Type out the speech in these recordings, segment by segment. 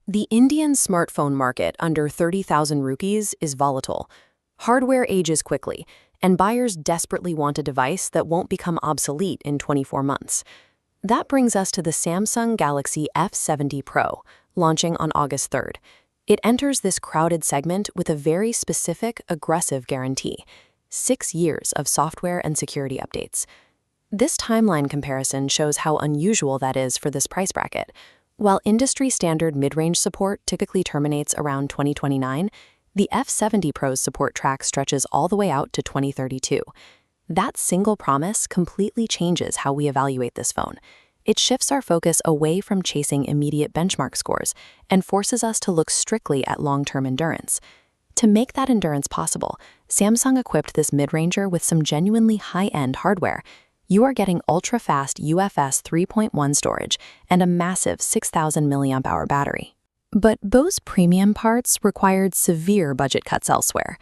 The Indian smartphone market under 30,000 rupees is volatile. Hardware ages quickly, and buyers desperately want a device that won't become obsolete in 24 months. That brings us to the Samsung Galaxy F70 Pro, launching on August 3rd. It enters this crowded segment with a very specific, aggressive guarantee: 6 years of software and security updates. This timeline comparison shows how unusual that is for this price bracket. While industry-standard mid-range support typically terminates around 2029, the F70 Pro's support track stretches all the way out to 2032. That single promise completely changes how we evaluate this phone. It shifts our focus away from chasing immediate benchmark scores and forces us to look strictly at long-term endurance. To make that endurance possible, Samsung equipped this mid-ranger with some genuinely high-end hardware. You are getting ultra-fast UFS 3.1 storage and a massive 6,000 mAh battery. But Bose premium parts required severe budget cuts elsewhere.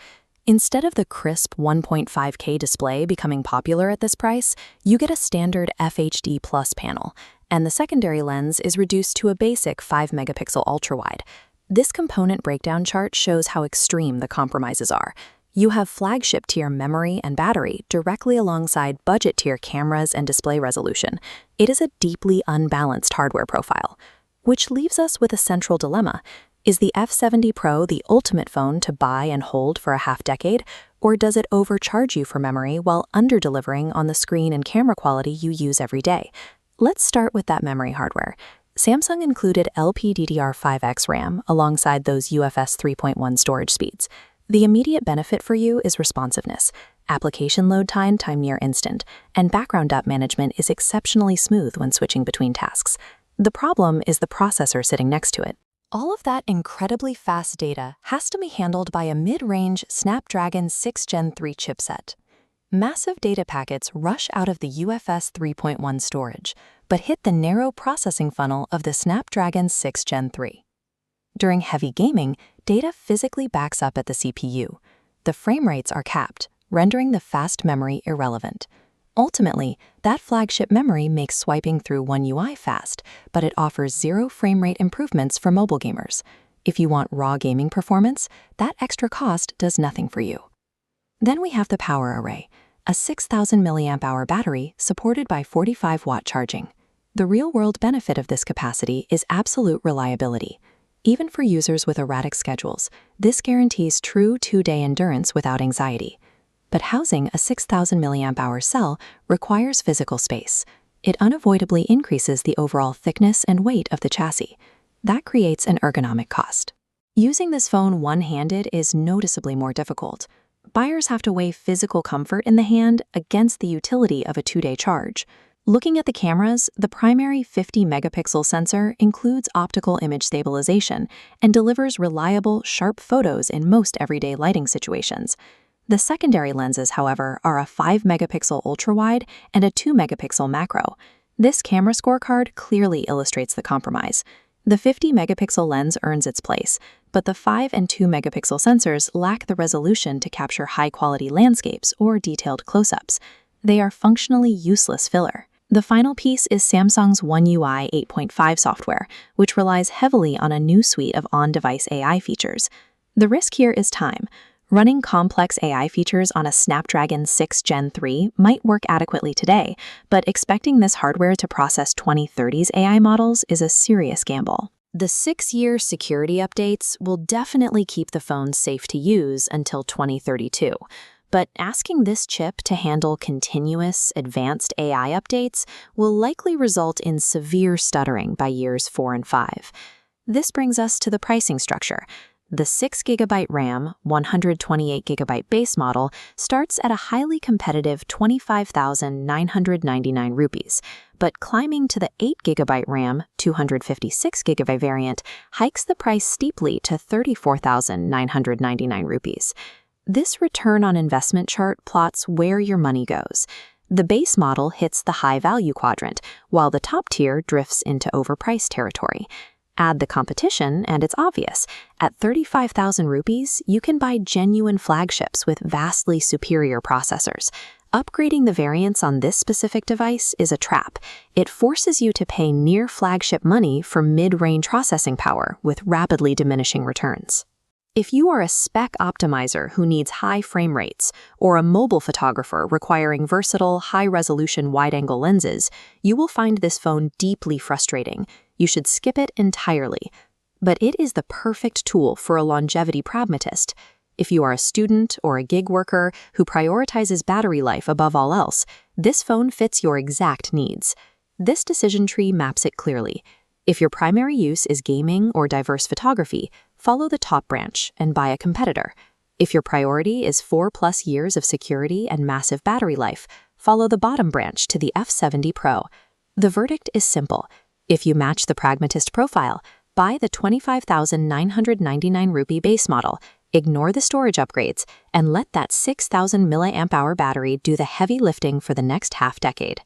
Instead of the crisp 1.5K display becoming popular at this price, you get a standard FHD Plus panel, and the secondary lens is reduced to a basic 5-megapixel ultra-wide. This component breakdown chart shows how extreme the compromises are. You have flagship-tier memory and battery directly alongside budget-tier cameras and display resolution. It is a deeply unbalanced hardware profile. Which leaves us with a central dilemma. Is the F70 Pro the ultimate phone to buy and hold for a half-decade, or does it overcharge you for memory while under-delivering on the screen and camera quality you use every day? Let's start with that memory hardware. Samsung included LPDDR5X RAM alongside those UFS 3.1 storage speeds. The immediate benefit for you is responsiveness. Application load time near instant, and background app management is exceptionally smooth when switching between tasks. The problem is the processor sitting next to it. All of that incredibly fast data has to be handled by a mid-range Snapdragon 6 Gen 3 chipset. Massive data packets rush out of the UFS 3.1 storage, but hit the narrow processing funnel of the Snapdragon 6 Gen 3. During heavy gaming, data physically backs up at the CPU. The frame rates are capped, rendering the fast memory irrelevant. Ultimately, that flagship memory makes swiping through One UI fast, but it offers 0 frame rate improvements for mobile gamers. If you want raw gaming performance, that extra cost does nothing for you. Then we have the power array, a 6,000 mAh battery supported by 45-watt charging. The real-world benefit of this capacity is absolute reliability. Even for users with erratic schedules, this guarantees true 2-day endurance without anxiety. But housing a 6,000 mAh cell requires physical space. It unavoidably increases the overall thickness and weight of the chassis. That creates an ergonomic cost. Using this phone one-handed is noticeably more difficult. Buyers have to weigh physical comfort in the hand against the utility of a 2-day charge. Looking at the cameras, the primary 50-megapixel sensor includes optical image stabilization and delivers reliable, sharp photos in most everyday lighting situations. The secondary lenses, however, are a 5-megapixel ultra-wide and a 2-megapixel macro. This camera scorecard clearly illustrates the compromise. The 50-megapixel lens earns its place, but the 5 and 2-megapixel sensors lack the resolution to capture high-quality landscapes or detailed close-ups. They are functionally useless filler. The final piece is Samsung's One UI 8.5 software, which relies heavily on a new suite of on-device AI features. The risk here is time. Running complex AI features on a Snapdragon 6 Gen 3 might work adequately today, but expecting this hardware to process 2030's AI models is a serious gamble. The 6-year security updates will definitely keep the phone safe to use until 2032. But asking this chip to handle continuous, advanced AI updates will likely result in severe stuttering by years 4 and 5. This brings us to the pricing structure. The 6GB RAM, 128GB base model starts at a highly competitive 25,999 rupees, but climbing to the 8GB RAM, 256GB variant hikes the price steeply to 34,999 rupees. This return on investment chart plots where your money goes. The base model hits the high-value quadrant, while the top tier drifts into overpriced territory. Add the competition, and it's obvious. At 35,000 rupees, you can buy genuine flagships with vastly superior processors. Upgrading the variants on this specific device is a trap. It forces you to pay near flagship money for mid-range processing power with rapidly diminishing returns. If you are a spec optimizer who needs high frame rates, or a mobile photographer requiring versatile, high-resolution wide-angle lenses, you will find this phone deeply frustrating. You should skip it entirely. But it is the perfect tool for a longevity pragmatist. If you are a student or a gig worker who prioritizes battery life above all else, this phone fits your exact needs. This decision tree maps it clearly. If your primary use is gaming or diverse photography, follow the top branch and buy a competitor. If your priority is 4+ years of security and massive battery life, follow the bottom branch to the F70 Pro. The verdict is simple. If you match the pragmatist profile, buy the 25,999 rupee base model, ignore the storage upgrades, and let that 6,000 mAh battery do the heavy lifting for the next half-decade.